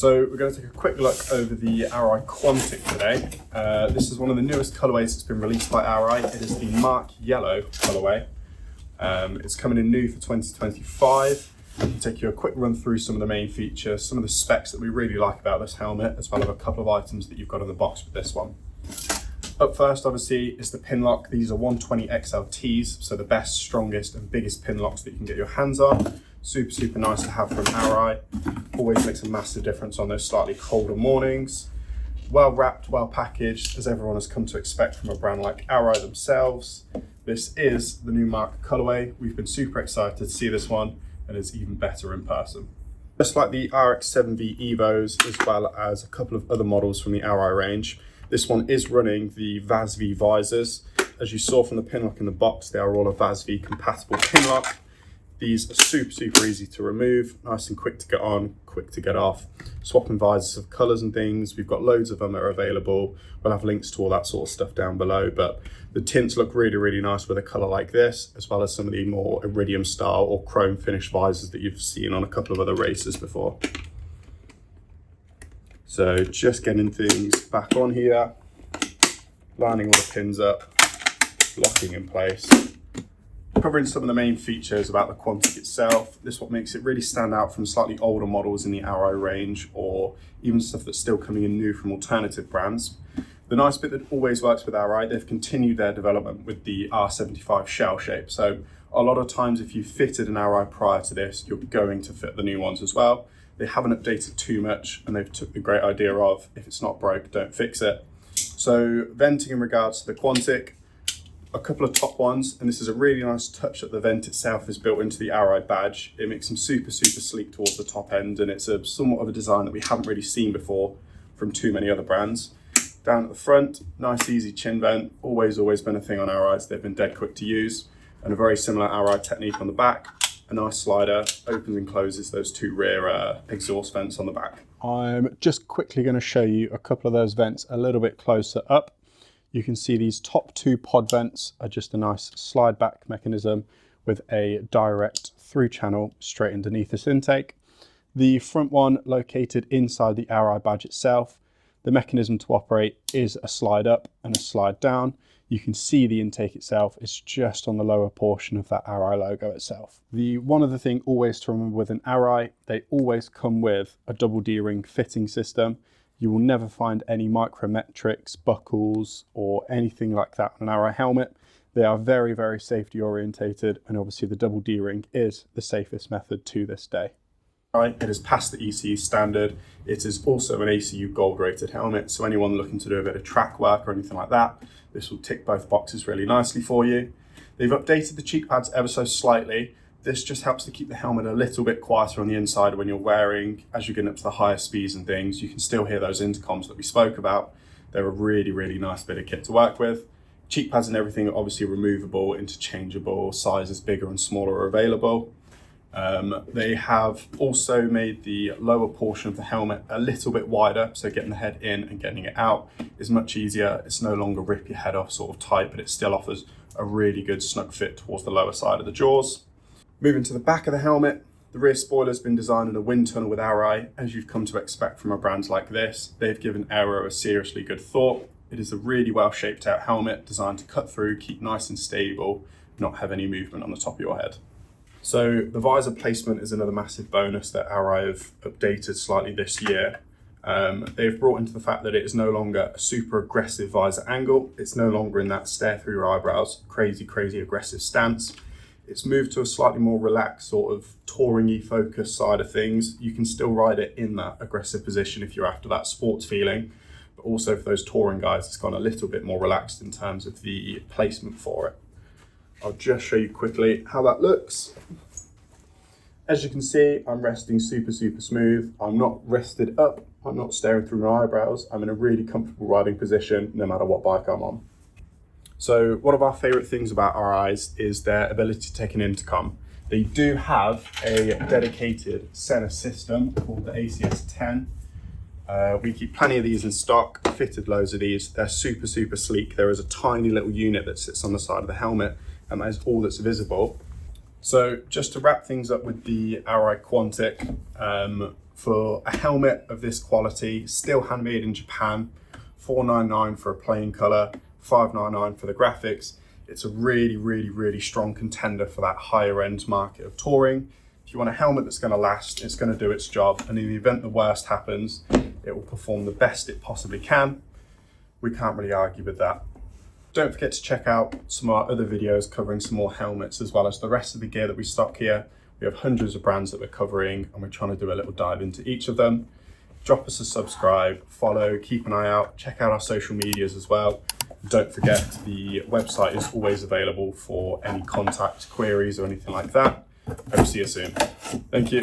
So we're going to take a quick look over the Arai Quantic today. This is one of the newest colorways that's been released by Arai. It is the Mark Yellow colorway. It's coming in new for 2025. I'll take you a quick run through some of the main features, some of the specs that we really like about this helmet, as well as a couple of items that you've got in the box with this one. Up first, obviously, is the Pinlock. These are 120 XLTs, so the best, strongest and biggest Pinlocks that you can get your hands on. Super nice to have from Arai. Always makes a massive difference on those slightly colder mornings. Well wrapped, well packaged, as everyone has come to expect from a brand like Arai themselves. This is the new Mark colorway. We've been super excited to see this one, and it's even better in person. Just like the RX-7V Evos, as well as a couple of other models from the Arai range, this one is running the VASV visors. As you saw from the Pinlock in the box, they are all a VASV compatible Pinlock. These are super easy to remove, nice and quick to get on, quick to get off. Swapping visors of colours and things, we've got loads of them that are available. We'll have links to all that sort of stuff down below, but the tints look really nice with a colour like this, as well as some of the more iridium style or chrome finish visors that you've seen on a couple of other races before. So just getting things back on here, lining all the pins up, locking in place. Covering some of the main features about the Quantic itself. This is what makes it really stand out from slightly older models in the Arai range, or even stuff that's still coming in new from alternative brands. The nice bit that always works with Arai, they've continued their development with the R75 shell shape. So a lot of times if you fitted an Arai prior to this, you're going to fit the new ones as well. They haven't updated too much, and they've took the great idea of, if it's not broke, don't fix it. So venting in regards to the Quantic, a couple of top ones, and this is a really nice touch that the vent itself is built into the Arai badge. It makes them super sleek towards the top end, and it's a somewhat of a design that we haven't really seen before from too many other brands. Down at the front, nice easy chin vent, always been a thing on Arai's. They've been dead quick to use, and a very similar Arai technique on the back. A nice slider, opens and closes those two rear exhaust vents on the back. I'm just quickly going to show you a couple of those vents a little bit closer up. You can see these top two pod vents are just a nice slide back mechanism with a direct through channel straight underneath this intake. The front one located inside the Arai badge itself. The mechanism to operate is a slide up and a slide down. You can see the intake itself is just on the lower portion of that Arai logo itself. The one other thing always to remember with an Arai, they always come with a double D-ring fitting system. You will never find any micrometrics, buckles, or anything like that on an Arai helmet. They are very safety orientated, and obviously the double D-ring is the safest method to this day. Right, it has passed the ECU standard. It is also an ACU gold rated helmet, so anyone looking to do a bit of track work or anything like that, this will tick both boxes really nicely for you. They've updated the cheek pads ever so slightly. This just helps to keep the helmet a little bit quieter on the inside when you're wearing. As you're getting up to the higher speeds and things, you can still hear those intercoms that we spoke about. They're a really nice bit of kit to work with. Cheek pads and everything are obviously removable, interchangeable, sizes bigger and smaller are available. They have also made the lower portion of the helmet a little bit wider, so getting the head in and getting it out is much easier. It's no longer rip your head off sort of tight, but it still offers a really good snug fit towards the lower side of the jaws. Moving to the back of the helmet, the rear spoiler has been designed in a wind tunnel with Arai, as you've come to expect from a brand like this. They've given aero a seriously good thought. It is a really well shaped out helmet designed to cut through, keep nice and stable, not have any movement on the top of your head. So the visor placement is another massive bonus that Arai have updated slightly this year. They've brought into the fact that it is no longer a super aggressive visor angle. It's no longer in that stare through your eyebrows, crazy aggressive stance. It's moved to a slightly more relaxed sort of touring-y focus side of things. You can still ride it in that aggressive position if you're after that sports feeling, but also for those touring guys, it's gone a little bit more relaxed in terms of the placement for it. I'll just show you quickly how that looks. As you can see, I'm resting super smooth. I'm not rested up. I'm not staring through my eyebrows. I'm in a really comfortable riding position no matter what bike I'm on. So one of our favorite things about Arai's is their ability to take an intercom. They do have a dedicated center system called the ACS10. We keep plenty of these in stock, fitted loads of these. They're super sleek. There is a tiny little unit that sits on the side of the helmet, and that is all that's visible. So just to wrap things up with the Arai Quantic, for a helmet of this quality, still handmade in Japan, $499 for a plain color, $599 for the graphics. It's a really, really, really strong contender for that higher end market of touring. If you want a helmet that's going to last, it's going to do its job, and in the event the worst happens, it will perform the best it possibly can. We can't really argue with that. Don't forget to check out some of our other videos covering some more helmets, as well as the rest of the gear that we stock here. We have hundreds of brands that we're covering, and we're trying to do a little dive into each of them. Drop us a subscribe, follow, keep an eye out, check out our social medias as well. Don't forget, the website is always available for any contact queries or anything like that. Hope to see you soon. Thank you.